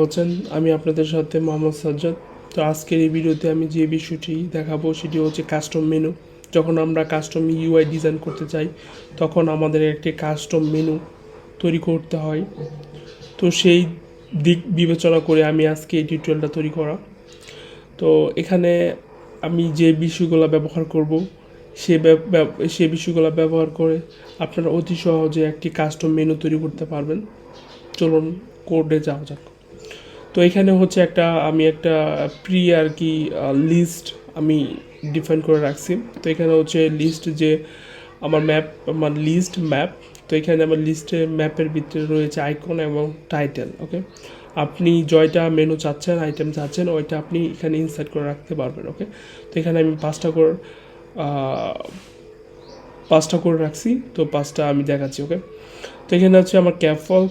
বলছেন আমি আপনাদের সাথে মোহাম্মদ সাজ্জাদ। তো আজকের এই ভিডিওতে আমি যে বিষয়টি দেখাবো সেটি হচ্ছে কাস্টম মেনু। যখন আমরা কাস্টম ইউআই ডিজাইন করতে চাই তখন আমাদের একটি কাস্টম মেনু তৈরি করতে হয়। তো সেই দিক বিবেচনা করে আমি আজকে এই টিউটোরিয়ালটা তৈরি করা। তো এখানে আমি যে বিষয়গুলো ব্যবহার করব সে বিষয়গুলো ব্যবহার করে আপনারা অতি সহজে একটি কাস্টম মেনু তৈরি করতে পারবেন। চলুন কোডে যাওয়া যাক। তো এখানে হচ্ছে আমি একটা প্রি আর কি লিস্ট আমি ডিফাইন করে রাখছি। তো এখানে হচ্ছে লিস্ট যে আমার লিস্ট ম্যাপ। তো এখানে আমার লিস্টে ম্যাপের ভিতরে রয়েছে আইকন এবং টাইটেল। ওকে, আপনি জয়টা মেনু চাচ্ছেন, আইটেম চাচ্ছেন, ওইটা আপনি এখানে ইনসার্ট করে রাখতে পারবেন। ওকে, তো এখানে আমি পাঁচটা করে রাখছি। তো পাঁচটা আমি দেখাচ্ছি। ওকে, তো এখানে হচ্ছে আমার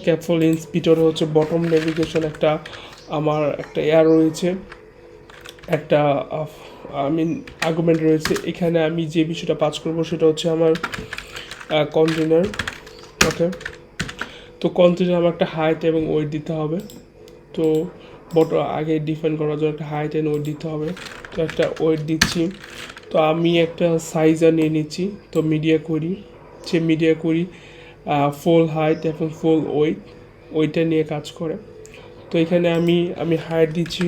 ক্যাপফল ইনস ভিতরে হচ্ছে বটম নেভিগেশন আমার একটা এয়ার রয়েছে, একটা আর্গুমেন্ট রয়েছে। এখানে আমি যে বিষয়টা পাস করব সেটা হচ্ছে আমার কন্টেনার। ওকে, তো কন্টেনার আমার একটা হাইট এবং ওয়েট দিতে হবে। তো আগে ডিফাইন করার জন্য একটা হাইট অ্যান্ড ওয়েট দিতে হবে। তো একটা ওয়েট দিচ্ছি। তো আমি একটা সাইজার নিয়ে নিচ্ছি। তো মিডিয়া করি ফুল হাইট এবং ফুল ওইটা নিয়ে কাজ করে। তো এখানে আমি হাইট দিচ্ছি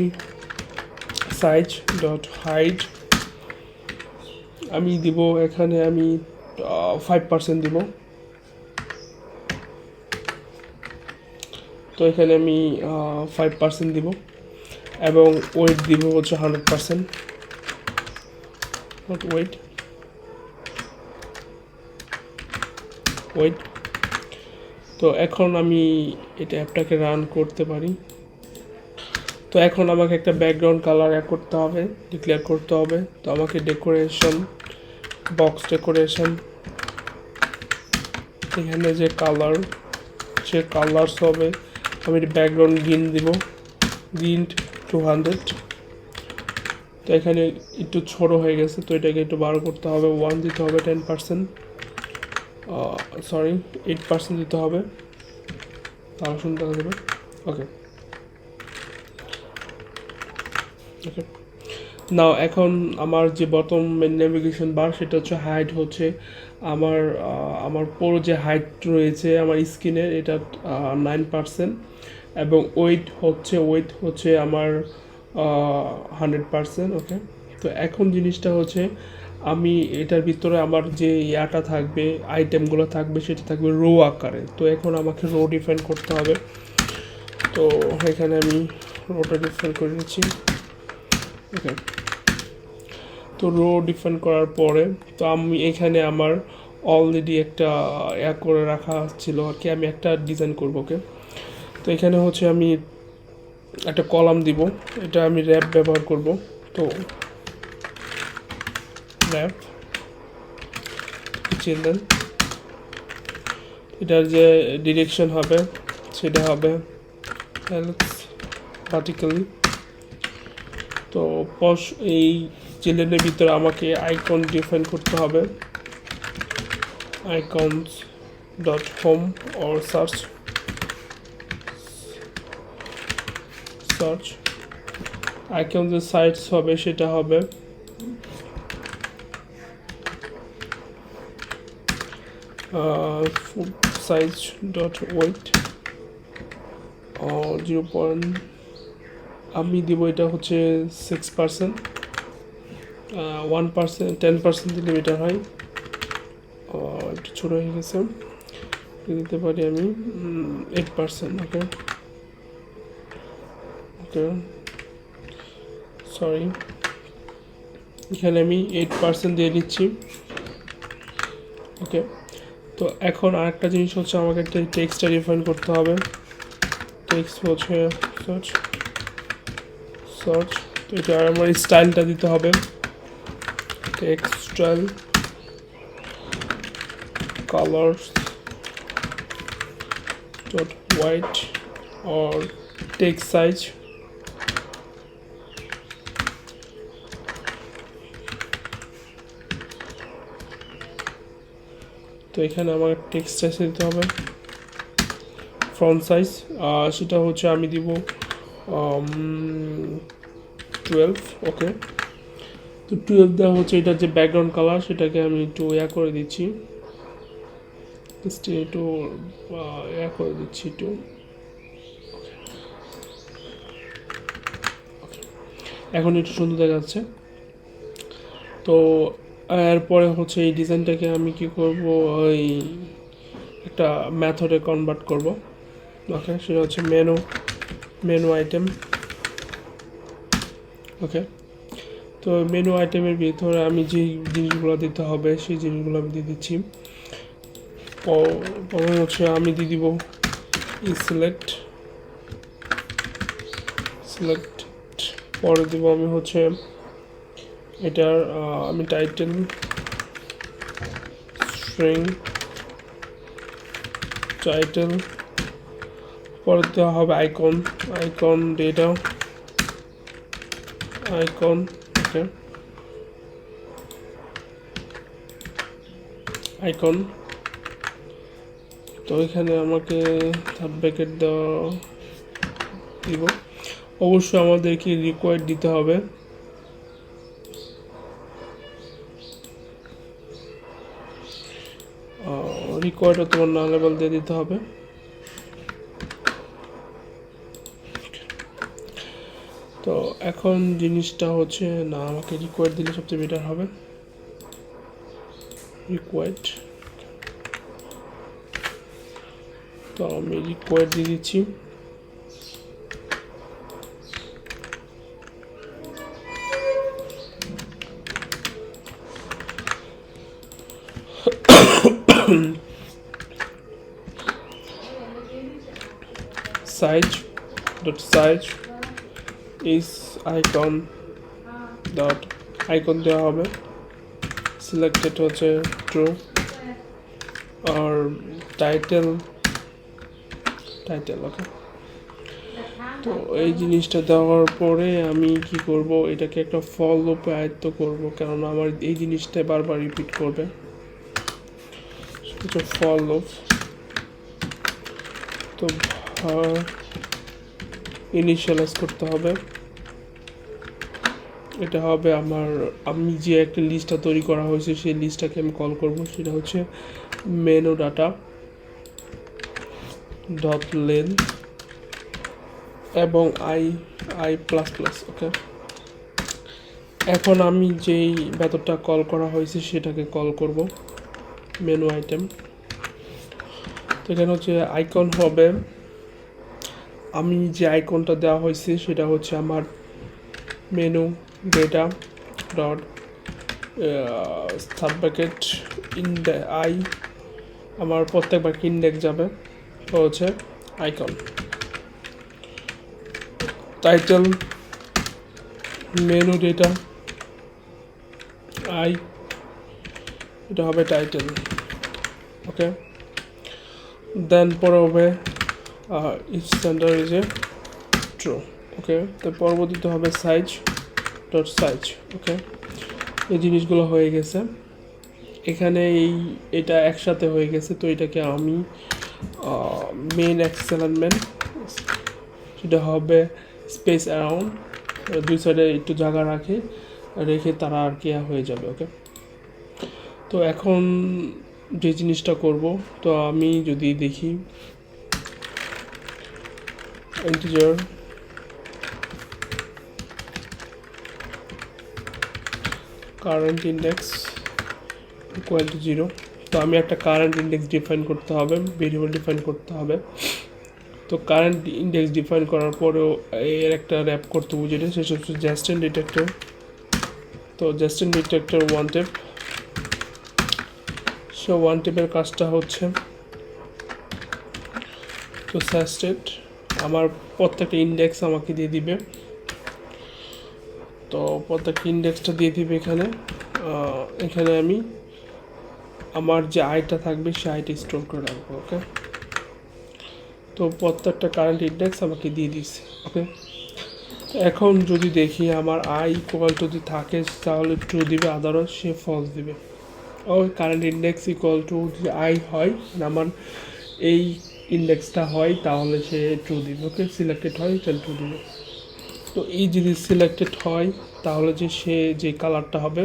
সাইজ ডট হাইট আমি দিব, এখানে আমি 5% দিব। তো এখানে আমি 5% দিব এবং ওয়েট দিব হচ্ছে 100%। ওয়েট। তো এখন আমি এটা অ্যাপটাকে রান করতে পারি। তো এখন আমাকে একটা ব্যাকগ্রাউন্ড কালার ডিক্লেয়ার করতে হবে। তো আমাকে বক্স ডেকোরেশন এখানে যে কালার্স হবে, আমি ব্যাকগ্রাউন্ড গ্রিন দিব, গ্রিন 200। তো এখানে একটু ছোট হয়ে গেছে, তো এটাকে একটু বড় করতে হবে। 1 দিতে হবে, 10% 8% দিতে হবে, তাহলে সুন্দর হয়ে যাবে। ওকে, নাও এখন আমার যে বটম নেভিগেশন বার সেটা হচ্ছে হাইট হচ্ছে আমার পুরো যে হাইট রয়েছে আমার স্ক্রিনের এটা 9% এবং ওয়েট হচ্ছে আমার 100%। ওকে, তো এখন জিনিসটা হচ্ছে আমি এটার ভিতরে আমার যে থাকবে, আইটেমগুলো থাকবে, সেটা থাকবে রো আকারে। তো এখন আমাকে রো ডিফাইন করতে হবে। তো এখানে আমি রোটা ডিফাইন করে নিচ্ছি। ওকে, তো রো ডিফাইন করার পরে তো আমি এখানে আমার অলরেডি একটা করে রাখা ছিল আর কি, আমি একটা ডিজাইন করবো। ওকে, তো এখানে হচ্ছে আমি একটা কলাম দিব, এটা আমি র্যাপ ব্যবহার করব। তো র্যাপ চিলড্রেন, এটার যে ডিরেকশন হবে সেটা হবে ভার্টিক্যালি। তো এই চিলড্রেনের ভিতরে আমাকে আইকন ডিফাইন করতে হবে, icons dot home or search icon যে সাইটস হবে সেটা হবে সাইজ ডট ওয়েট 0. আমি দিব এটা হচ্ছে 6%, 1%, 10% দিলে বেটার হয়। একটু ছোটো হয়ে গেছে, দিতে পারি আমি 8%। ওকে, সরি, এখানে আমি 8% দিয়ে দিচ্ছি। ওকে, তো এখন আরেকটা জিনিস হচ্ছে আমাকে একটা টেক্সটটা ডিফাইন করতে হবে। টেক্সট হচ্ছে সার্চ। তো এটা আমার স্টাইলটা দিতে হবে, text style colors dot white or text size। তো এখানে আমার টেক্সট সাইজ দিতে হবে। ফ্রন্ট সাইজ সেটা হচ্ছে আমি দিব 12, ওকে। তো 12 দেওয়া হচ্ছে, এটার যে ব্যাকগ্রাউন্ড কালার সেটাকে আমি একটু করে দিচ্ছি, একটু করে দিচ্ছি একটু। এখন একটু সুন্দর দেখা যাচ্ছে। তো এরপরে হচ্ছে এই ডিজাইনটাকে আমি কি করব, ওই একটা মেথডে কনভার্ট করব। ওকে, সেটা হচ্ছে মেনু আইটেম। ওকে, তো মেনু আইটেমের ভিতরে আমি যে জিনিসগুলো দিতে হবে সেই জিনিসগুলো আমি দিয়ে দিচ্ছি। প্রথমে হচ্ছে আমি দিয়ে দিব সিলেক্ট, পরে দিব আমি হচ্ছে এটার আমি টাইটেল স্ট্রিং টাইটেল, পরে দেওয়া হবে আইকন ডেটা আইকন। ওকে, আইকন। তো এখানে আমাকে ব্র্যাকেট দেওয়া দিব। অবশ্যই আমাদেরকে রিকোয়ার্ড দিতে হবে, রিকোয়ার্ডও তোমার না লেভেল দিয়ে দিতে হবে। তো এখন জিনিসটা হচ্ছে না, আমাকে রিকোয়ার্ড দিলে সবচেয়ে বেটার হবে। রিকোয়ার্ড, তো আমি রিকোয়ার্ড দিয়ে দিচ্ছি। size is icon dot icon দেওয়া হবে, সিলেক্টেড হচ্ছে ট্রু, আর টাইটেল। ওকে, তো এই জিনিসটা দেওয়ার পরে আমি কি করব, এটাকে একটা ফল লুপে আয়ত্ত করব, কারণ আমার এই জিনিসটা বারবার রিপিট করবে। ফল লুপ, তো ইনিশিয়ালাইজ করতে হবে। এটা হবে আমি যে একটা লিস্টটা তৈরি করা হয়েছে সেই লিস্টটাকে আমি কল করব, সেটা হচ্ছে মেনু ডাটা ডট লেন এবং আই প্লাস প্লাস। ওকে, এখন আমি যেই মেথডটা কল করা হয়েছে সেটাকে কল করব, মেনু আইটেম। তো এখানে হচ্ছে আইকন হবে, আমি যে আইকনটা দেওয়া হয়েছে সেটা হচ্ছে আমার menu data dot sub bracket I, আমার প্রত্যেকবার ইন্ডেক্স যাবে, তো হচ্ছে icon. Title menu data I, এটা হবে টাইটেল। ওকে, দেন পরে হবে if standard is a true. Okay, তো পরবর্তীতে হবে সাইজ ডট সাইজ। ওকে, এই জিনিসগুলো হয়ে গেছে, এখানে এটা একসাথে হয়ে গেছে। তো এটাকে আমি মেইন এক্সেলেন্টমেন্ট, সেটা হবে স্পেস অ্যারাউন্ড, দুই সাইডে একটু জায়গা রেখে তারা আর কি হয়ে যাবে। ওকে, তো এখন যে জিনিসটা করব, তো আমি যদি দেখি integer current index equal to 0, তো আমি একটা কারেন্ট ইন্ডেক্স ডিফাইন করতে হবে, ভেরিয়েবল ডিফাইন করতে হবে। তো কারেন্ট ইন্ডেক্স ডিফাইন করার পরেও এর একটা র্যাপ করতে হবে, যেটা সেটা হচ্ছে জাস্টিন ডিটেক্টর। তো জাস্টিন detector on tap, so on টেপের কাজটা হচ্ছে তো সাস্টেড আমার প্রত্যেকটা ইন্ডেক্স আমাকে দিয়ে দিবে, তো প্রত্যেকটা ইন্ডেক্সটা দিয়ে দিবে এখানে আমি আমার যে আইটা থাকবে সেই আইটা স্টোর করে রাখবো। ওকে, তো প্রত্যেকটা কারেন্ট ইন্ডেক্স আমাকে দিয়ে দিচ্ছে। ওকে, এখন যদি দেখি আমার আই ইকুয়াল টু যদি থাকে তাহলে ট্রু দিবে, আদারওয়াইজ সে ফলস দিবে। ওই কারেন্ট ইন্ডেক্স ইকুয়াল টু যদি আই হয়, আমার এই ইন্ডেক্সটা হয় তাহলে সে ট্রু দিবে। ওকে, সিলেক্টেড হয় তাহলে ট্রু দিবে। তো এই যদি সিলেক্টেড হয় তাহলে যে সে যে কালারটা হবে,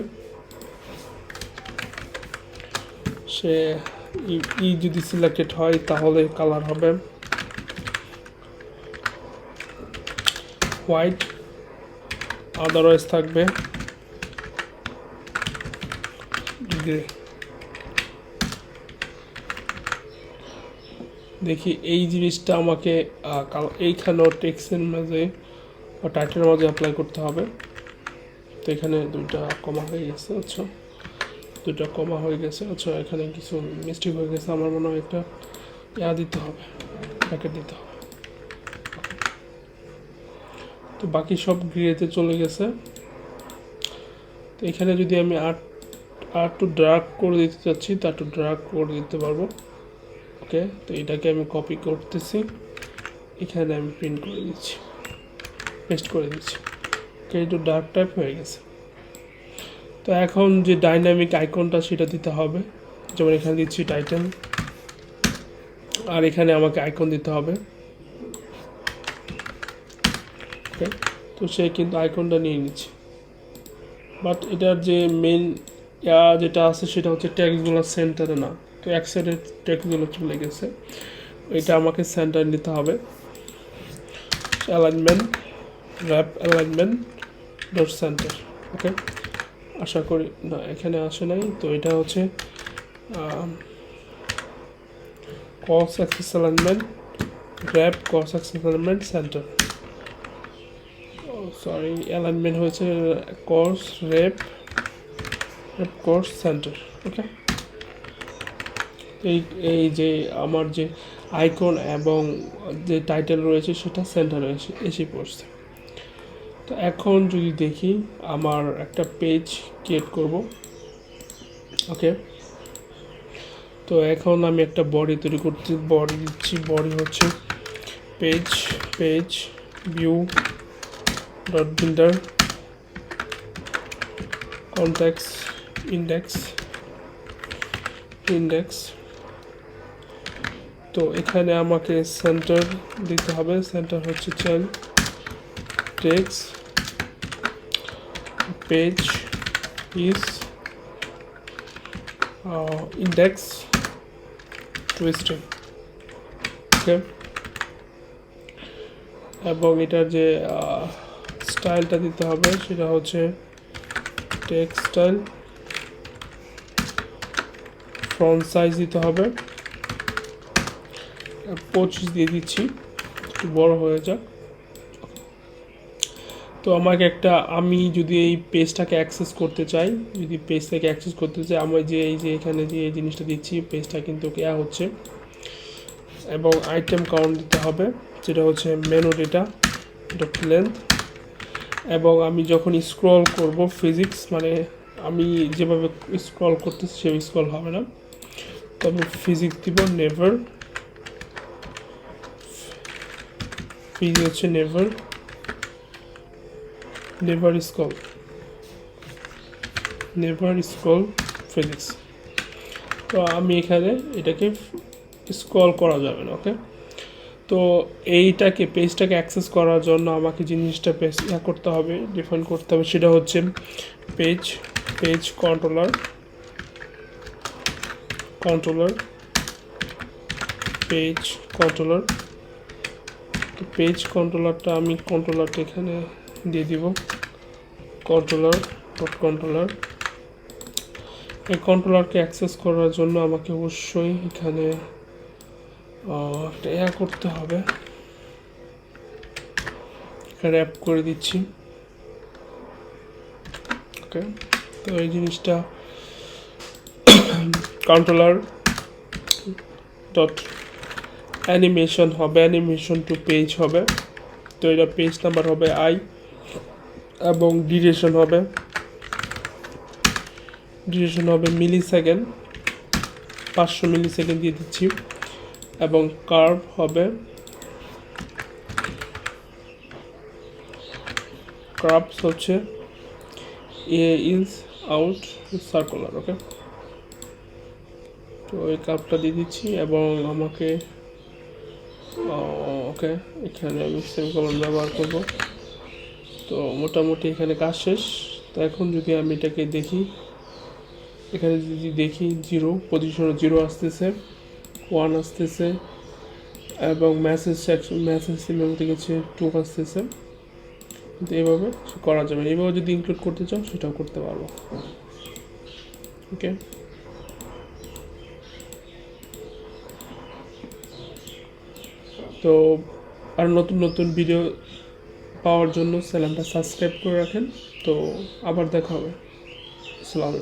সে ই যদি সিলেক্টেড হয় তাহলে কালার হবে হোয়াইট, আদারওয়াইজ থাকবে গ্রে। দেখি এই জিনিসটা আমাকে এইখানেও টেক্সটের মাঝে বা টাইটেলের মাঝে অ্যাপ্লাই করতে হবে। তো এখানে দুইটা কমা হয়ে গেছে, আচ্ছা দুইটা কমা হয়ে গেছে, আচ্ছা এখানে কিছু মিস্টেক হয়ে গেছে, আমার মনে হয় একটা দিতে হবে, ব্র্যাকেট দিতে হবে। তো বাকি সব গ্রেতে চলে গেছে। তো এখানে যদি আমি আর একটু ড্রাগ করে দিতে চাচ্ছি তা একটু ড্রাগ করে দিতে পারবো। ওকে, তো এটাকে আমি কপি করতেছি, এখানে আমি প্রিন্ট করে দিচ্ছি, পেস্ট করে দিচ্ছি। ওকে, একটু ডার্ক টাইপ হয়ে গেছে। তো এখন যে ডাইনামিক আইকনটা সেটা দিতে হবে, যেমন এখানে দিচ্ছি টাইটেল, আর এখানে আমাকে আইকন দিতে হবে। ওকে, তো সে কিন্তু আইকনটা নিয়ে নিচ্ছে, বাট এটার যে মেন যেটা আছে সেটা হচ্ছে ট্যাক্সগুলো সেন্টারে না, তো এক সাইডে ট্যাক্সগুলো চলে গেছে, এটা আমাকে সেন্টার নিতে হবে। Alignment, wrap alignment dot centre. Okay, আশা করি না এখানে আসে নাই। তো এটা হচ্ছে cross axis alignment, wrap cross axis alignment centre, sorry alignment হয়েছে cross wrap cross centre. Okay, এই যে আমার যে আইকন এবং যে টাইটেল রয়েছে সেটা সেন্টারে এসে পড়ছে। তো এখন যদি দেখি আমার একটা পেজ ক্রিয়েট করব। ওকে, তো এখন আমি একটা বডি তৈরি করতে, বডি দিচ্ছি, বডি হচ্ছে page view dot builder context index. তো এখানে আমাকে সেন্টার দিতে হবে, সেন্টার হচ্ছে child text page is index to string. Okay, এবং এটার যে স্টাইলটা দিতে হবে সেটা হচ্ছে টেক্সট স্টাইল, ফ্রন্ট সাইজ দিতে হবে 25 দিয়ে দিচ্ছি, একটু বড় হয়ে যাক। তো আমাকে আমি যদি এই পেজটাকে অ্যাক্সেস করতে চাই, যদি পেজটাকে অ্যাক্সেস করতে চাই, আমি যে এই যে এখানে যে এই জিনিসটা দিচ্ছি পেজটা কিন্তু কেয়া হচ্ছে, এবং আইটেম কাউন্ট দিতে হবে যেটা হচ্ছে মেনু ডেটা ডট লেন্থ। এবং আমি যখন স্ক্রল করব ফিজিক্স, মানে আমি যেভাবে স্ক্রল করতেছি সেভাবে স্ক্রল হবে না, তো আমি ফিজিক্স দিব নেভার, ফিজিক্স হচ্ছে নেভার স্ক্রল ফিজিক্স। তো আমি এখানে এটাকে স্ক্রল করা যাবে না। ওকে, তো এইটাকে পেজটাকে অ্যাক্সেস করার জন্য আমাকে জিনিসটা করতে হবে, ডিফাইন করতে হবে, সেটা হচ্ছে পেজ কন্ট্রোলার তো পেজ কন্ট্রোলারটা আমি কন্ট্রোলারটা এখানে দিয়ে দিব, কন্ট্রোলার। এই কন্ট্রোলারকে অ্যাক্সেস করার জন্য আমাকে অবশ্যই এখানে একটা করতে হবে, র্যাপ করে দিচ্ছি। ওকে, তো এই জিনিসটা কন্ট্রোলার ডট অ্যানিমেশন হবে, অ্যানিমেশন টু পেজ হবে। তো এটা পেজ নাম্বার হবে আই, এবং ডিউরেশন হবে মিলিসেকেন্ড, 500 মিলিসেকেন্ড দিয়ে দিচ্ছি। এবং কার্ভ হবে কার্ভস হচ্ছে ইজ আউট সার্কুলার। ওকে, তো এই কার্ভটা দিয়ে দিচ্ছি, এবং আমাকে ওকে, এখানে আমি সেমিকোলন ব্যবহার করব। তো মোটামুটি এখানে কাজ শেষ। তো এখন যদি আমি এটাকে দেখি, এখানে যদি দেখি 0 পজিশনে 0 আসতেছে, 1 আসতেছে, এবং মেসেজ সেকশন মেসেজ সিমেল থেকে 2 আসতেছে। কিন্তু এইভাবে করা যাবে, এইভাবে যদি ইনক্লুড করতে চাও সেটাও করতে পারবো। ওকে, তো আর নতুন নতুন ভিডিও পাওয়ার জন্য চ্যানেলটা সাবস্ক্রাইব করে রাখেন। তো আবার দেখা হবে। আসসালামু আলাইকুম।